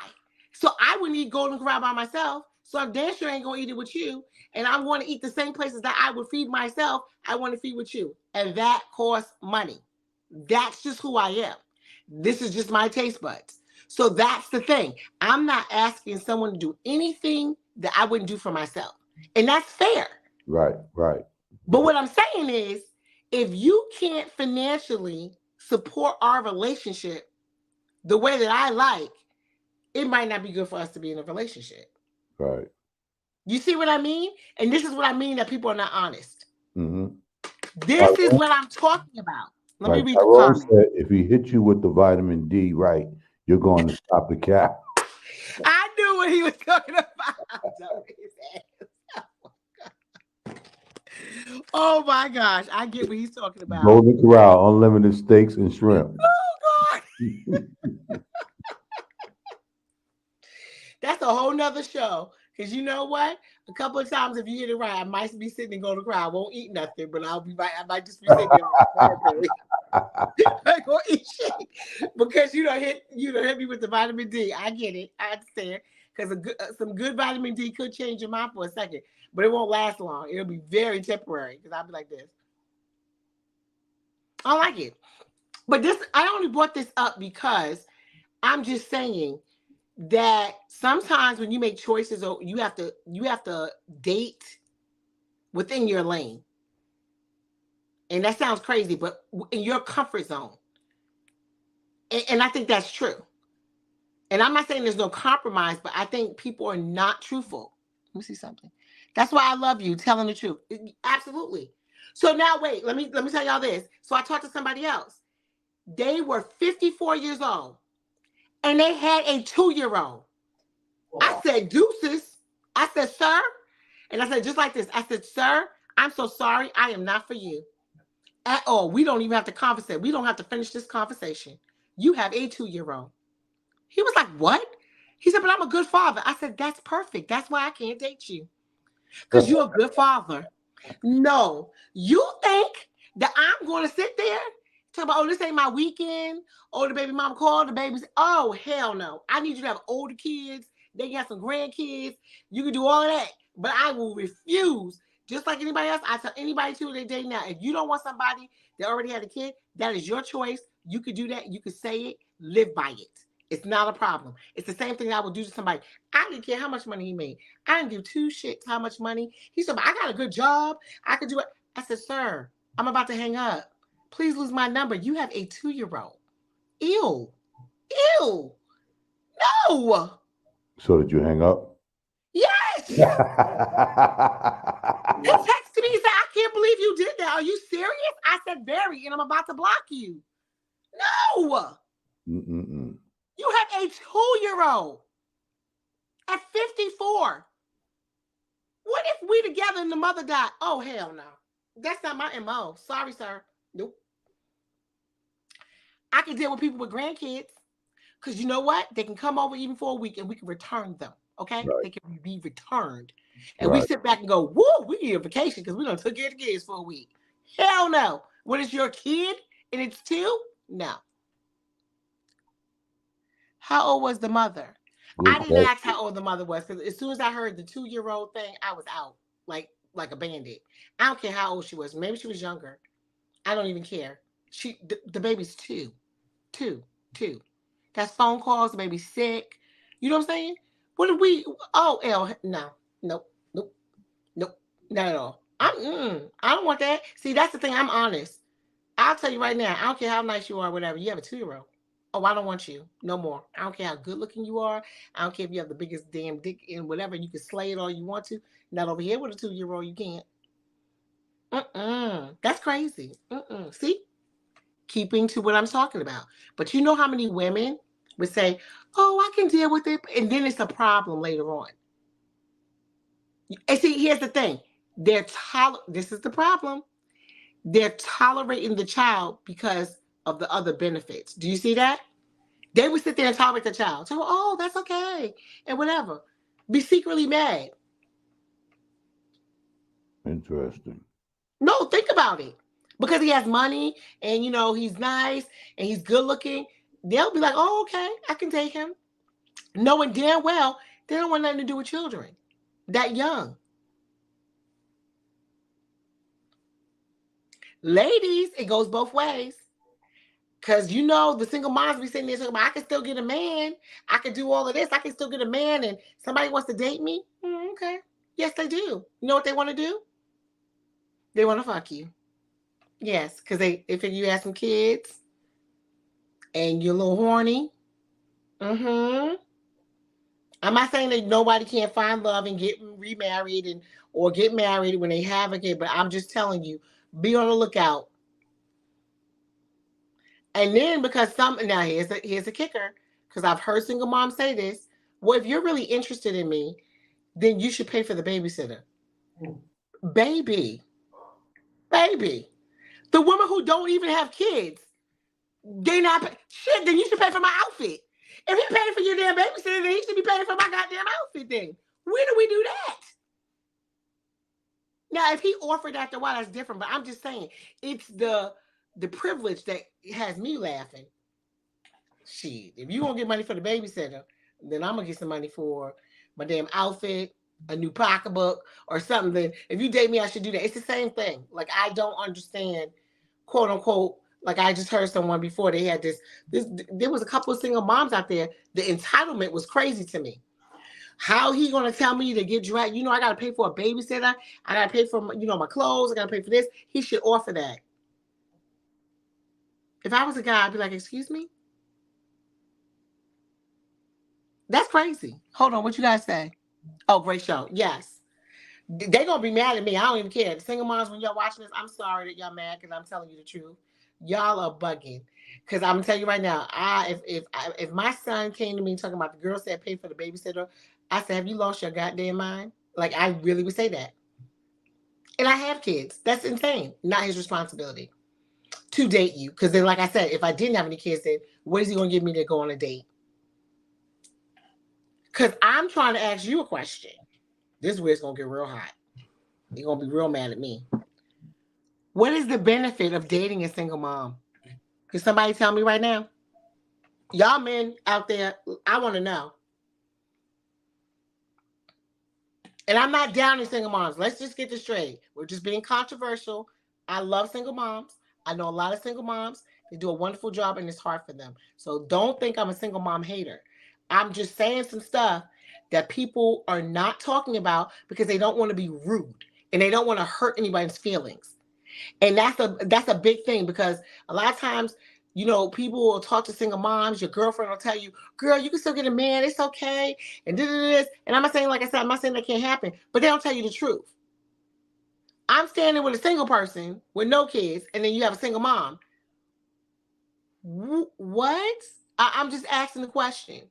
So I wouldn't eat Golden Corral by myself. So I'm damn sure ain't going to eat it with you. And I want to eat the same places that I would feed myself. I want to feed with you. And that costs money. That's just who I am. This is just my taste buds. So that's the thing. I'm not asking someone to do anything that I wouldn't do for myself. And that's fair. Right. But what I'm saying is, if you can't financially support our relationship the way that I like, it might not be good for us to be in a relationship. Right. You see what I mean? And this is what I mean that people are not honest. Mm-hmm. This is what I'm talking about. Let me read the Tyrone comment. said, if he hit you with the vitamin D, right, you're going to stop the cap. I knew what he was talking about. Oh my gosh, I get what he's talking about. Golden Corral, unlimited steaks and shrimp. Oh God. That's a whole nother show. Because you know what? A couple of times, if you get it right, I might be sitting and Golden Corral. I won't eat nothing, but I might just be sitting there. I gonna eat shit because you don't hit me with the vitamin D. I get it. I understand because some good vitamin D could change your mind for a second, but it won't last long. It'll be very temporary because I'll be like this. I don't like it, but I only brought this up because I'm just saying that sometimes when you make choices, you have to date within your lane. And that sounds crazy, but in your comfort zone. And I think that's true. And I'm not saying there's no compromise, but I think people are not truthful. Let me see something. That's why I love you, telling the truth. Absolutely. So now wait, let me tell y'all this. So I talked to somebody else. They were 54 years old and they had a 2-year-old. I said, deuces. I said, sir. And I said, just like this. I said, sir, I'm so sorry. I am not for you. At all. We don't even have to conversate. We don't have to finish this conversation. You have a 2-year-old. He was like, what? He said, but I'm a good father. I said, that's perfect. That's why I can't date you. Because you're a good father. No. You think that I'm going to sit there talk about, oh, this ain't my weekend. Oh, the baby mama called, the baby's. Oh, hell no. I need you to have older kids. They got some grandkids. You can do all of that. But I will refuse. Just like anybody else, I tell anybody too they date now. If you don't want somebody that already had a kid, that is your choice. You could do that. You could say it. Live by it. It's not a problem. It's the same thing I would do to somebody. I didn't care how much money he made. I didn't give 2 shits how much money. He said, but I got a good job. I could do it. I said, sir, I'm about to hang up. Please lose my number. You have a 2-year-old. Ew. Ew. No. So did you hang up? Yes. He texted me. He said, I can't believe you did that. Are you serious? I said, very, and I'm about to block you. No. Mm-mm-mm. You have a 2-year-old at 54. What if we together and the mother died? Oh, hell no. That's not my MO. Sorry, sir. Nope. I can deal with people with grandkids because you know what? They can come over even for a week and we can return them. Okay? Right. They can be returned. And we sit back and go, woo, we need a vacation because we done took care of the kids for a week. Hell no. When it's your kid and it's 2? No. How old was the mother? Good I didn't ask how old the mother was because as soon as I heard the 2-year-old thing, I was out like a bandit. I don't care how old she was. Maybe she was younger. I don't even care. The baby's 2. Two. That's phone calls, maybe sick. You know what I'm saying? What did we? Oh, no, nope, not at all. I don't want that. See, that's the thing. I'm honest. I'll tell you right now. I don't care how nice you are, whatever. You have a 2-year-old. Oh, I don't want you no more. I don't care how good looking you are. I don't care if you have the biggest damn dick in whatever. You can slay it all you want to. Not over here with a 2-year-old. You can't. That's crazy. See, keeping to what I'm talking about. But you know how many women would say, "Oh, I can deal with it," and then it's a problem later on. And see, here's the thing: this is the problem. They're tolerating the child because of the other benefits. Do you see that? They would sit there and tolerate the child. So, oh, that's okay, and whatever. Be secretly mad. Interesting. No, think about it. Because he has money and he's nice and he's good looking, they'll be like, "Oh, okay, I can take him," knowing damn well they don't want nothing to do with children that young. Ladies, it goes both ways. Because the single moms be sitting there talking about, "I can still get a man. I can do all of this. I can still get a man, and somebody wants to date me." Okay. Yes, they do. You know what they want to do? They want to fuck you. Yes, because they figure you have some kids and you're a little horny. I'm not saying that nobody can't find love and get remarried or get married when they have a kid, but I'm just telling you, be on the lookout. And then because now here's a kicker, because I've heard single moms say this. Well, if you're really interested in me, then you should pay for the babysitter. Baby. The women who don't even have kids, they not shit. Then you should pay for my outfit. If he paid for your damn babysitter, then he should be paying for my goddamn outfit. Then when do we do that? Now, if he offered after a while, that's different. But I'm just saying, it's the privilege that has me laughing. Shit, if you gonna get money for the babysitter, then I'm gonna get some money for my damn outfit, a new pocketbook, or something. Then if you date me, I should do that. It's the same thing. Like, I don't understand, quote unquote. Like, I just heard someone before, they had this. There was a couple of single moms out there. The entitlement was crazy to me. How he gonna tell me to get dressed? I gotta pay for a babysitter. I gotta pay for my clothes. I gotta pay for this. He should offer that. If I was a guy, I'd be like, "Excuse me." That's crazy. Hold on, what you guys say? Oh, great show. Yes. They're going to be mad at me. I don't even care. The single moms, when y'all watching this, I'm sorry that y'all mad because I'm telling you the truth. Y'all are bugging. Because I'm going to tell you right now, if my son came to me talking about the girl said pay for the babysitter, I said, "Have you lost your goddamn mind?" Like, I really would say that. And I have kids. That's insane. Not his responsibility to date you. Because then, like I said, if I didn't have any kids, then what is he going to give me to go on a date? Because I'm trying to ask you a question. This is where it's going to get real hot. You're going to be real mad at me. What is the benefit of dating a single mom? Can somebody tell me right now? Y'all men out there, I want to know. And I'm not downing single moms. Let's just get this straight. We're just being controversial. I love single moms. I know a lot of single moms. They do a wonderful job and it's hard for them. So don't think I'm a single mom hater. I'm just saying some stuff that people are not talking about because they don't want to be rude and they don't want to hurt anybody's feelings. And that's a big thing, because a lot of times, people will talk to single moms. Your girlfriend will tell you, "Girl, you can still get a man. It's okay." And this. And I'm not saying, like I said, I'm not saying that can't happen, but they don't tell you the truth. I'm standing with a single person with no kids, and then you have a single mom. What? I'm just asking the question.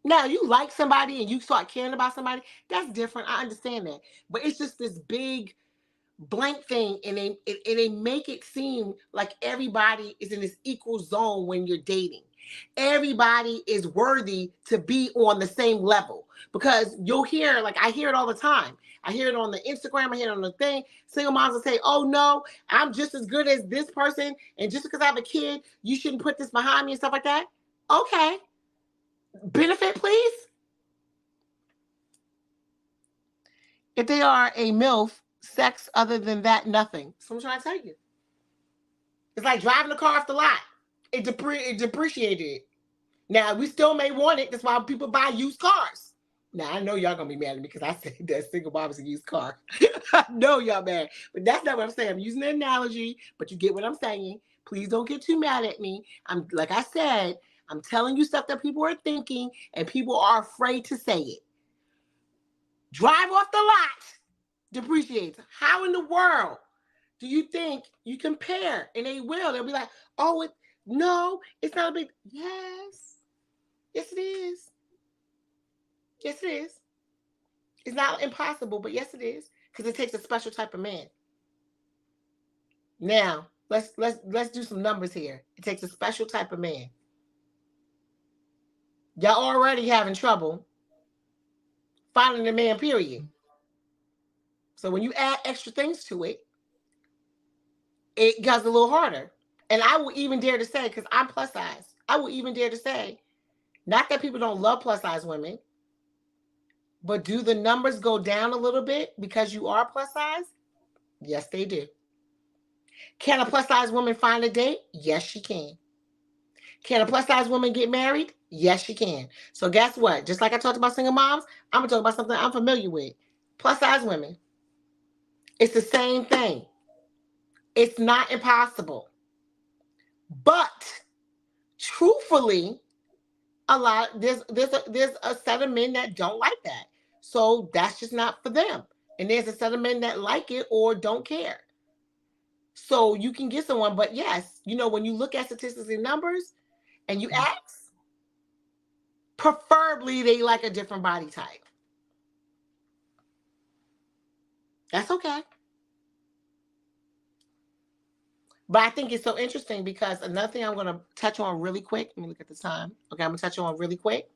Now, you like somebody and you start caring about somebody, that's different. I understand that. But it's just this big blank thing, and they make it seem like everybody is in this equal zone when you're dating. Everybody is worthy to be on the same level, because you'll hear, like, I hear it all the time. I hear it on the Instagram. I hear it on the thing. Single moms will say, "Oh no, I'm just as good as this person, and just because I have a kid, you shouldn't put this behind me," and stuff like that. Okay, benefit, please. If they are a MILF, sex other than that, nothing. So I'm trying to tell you. It's like driving a car off the lot. It depreciated. Now, we still may want it. That's why people buy used cars. Now, I know y'all going to be mad at me because I said that single mom is a used car. I know y'all mad. But that's not what I'm saying. I'm using an analogy, but you get what I'm saying. Please don't get too mad at me. Like I said, I'm telling you stuff that people are thinking, and people are afraid to say it. Drive off the lot depreciates. How in the world do you think you compare? And they will. They'll be like, oh, no, it's not a big... Yes. Yes, it is. Yes, it is. It's not impossible, but yes, it is. Because it takes a special type of man. Now, let's do some numbers here. It takes a special type of man. Y'all already having trouble finding a man, period. So when you add extra things to it, it gets a little harder. And I will even dare to say, because I'm plus size, I will even dare to say, not that people don't love plus size women, but do the numbers go down a little bit because you are plus size? Yes, they do. Can a plus size woman find a date? Yes, she can. Can a plus size woman get married? Yes, she can. So guess what? Just like I talked about single moms, I'm going to talk about something I'm familiar with. Plus size women. It's the same thing. It's not impossible. But truthfully, there's a set of men that don't like that. So that's just not for them. And there's a set of men that like it or don't care. So you can get someone, but yes, when you look at statistics and numbers and you ask, preferably they like a different body type. That's okay. But I think it's so interesting because another thing I'm going to touch on really quick, let me look at the time. Okay, I'm going to touch on really quick,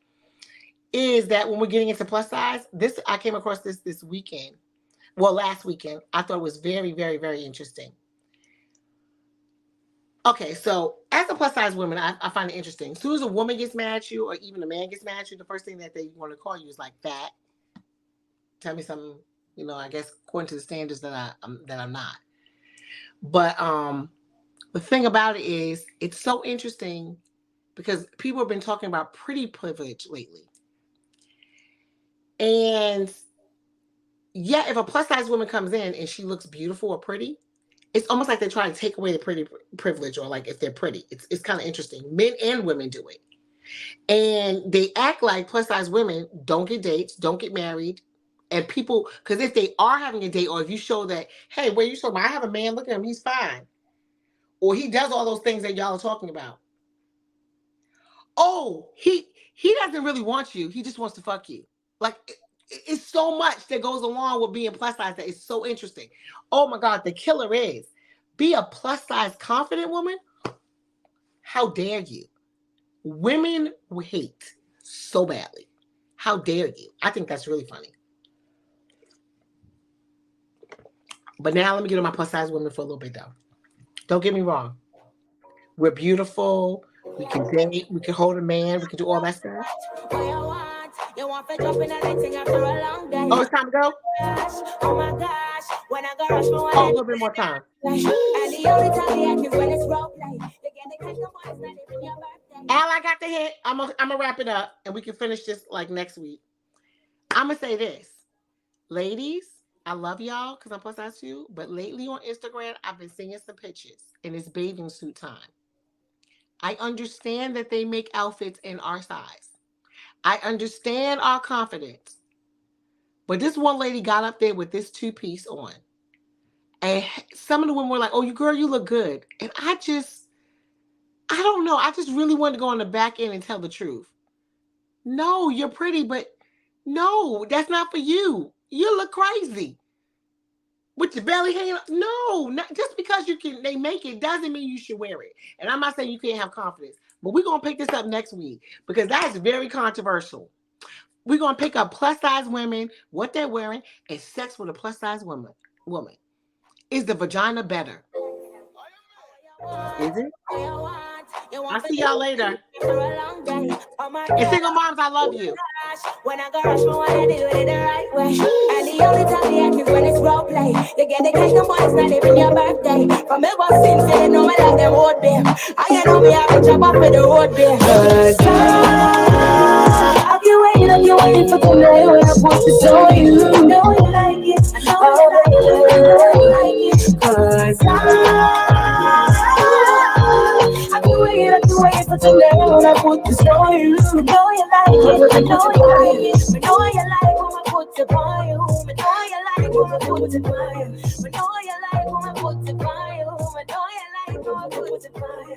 is that when we're getting into plus size, I came across this weekend. Well, last weekend. I thought it was very, very, very interesting. Okay, so as a plus size woman, I find it interesting. As soon as a woman gets mad at you or even a man gets mad at you, the first thing that they want to call you is like fat. Tell me something, I guess according to the standards that I'm not. But the thing about it is, it's so interesting because people have been talking about pretty privilege lately. And yeah, if a plus size woman comes in and she looks beautiful or pretty, it's almost like they're trying to take away the pretty privilege, or like if they're pretty. It's kind of interesting. Men and women do it. And they act like plus size women don't get dates, don't get married. And people, because if they are having a date, or if you show that, hey, where you show me, I have a man, look at him, he's fine. Or he does all those things that y'all are talking about. Oh, he doesn't really want you. He just wants to fuck you. Like, it's so much that goes along with being plus size that is so interesting. Oh my God, the killer is, be a plus size confident woman? How dare you? Women hate so badly. How dare you? I think that's really funny. But now let me get on my plus size women for a little bit though. Don't get me wrong. We're beautiful. We can date. We can hold a man. We can do all that stuff. Oh, it's time to go? Oh my gosh. Oh, a little bit more time. All I got to hit, I'm gonna wrap it up and we can finish this like next week. I'm gonna say this. Ladies, I love y'all because I'm plus size too, but lately on Instagram, I've been seeing some pictures and it's bathing suit time. I understand that they make outfits in our size. I understand our confidence. But this one lady got up there with this two-piece on. And some of the women were like, oh, you look good. And I don't know. I just really wanted to go on the back end and tell the truth. No, you're pretty, but no, that's not for you. You look crazy. With your belly hanging up. No, not, just because they make it doesn't mean you should wear it. And I'm not saying you can't have confidence, but we're going to pick this up next week because that is very controversial. We're going to pick up plus size women, what they're wearing, and sex with a plus size woman. Is the vagina better? Is it? I'll see y'all later. And single moms, I love you. When I go rush, I want to do it the right way. only time you act is when it's role play. You get the cash, no money, it's not even your birthday. From ever since, they know me like them old bear. I know me, I can chop up with the road bear. Cause I've been waiting for tonight when I put this on you. I know you like it, I know you like it. Cause I've been waiting for tonight when I put this on you. I know you like it, I know you like it. I know you like when I put it on you. I know you like when I put it on you. I know you like when I put it on you. I know you like when I put it on you.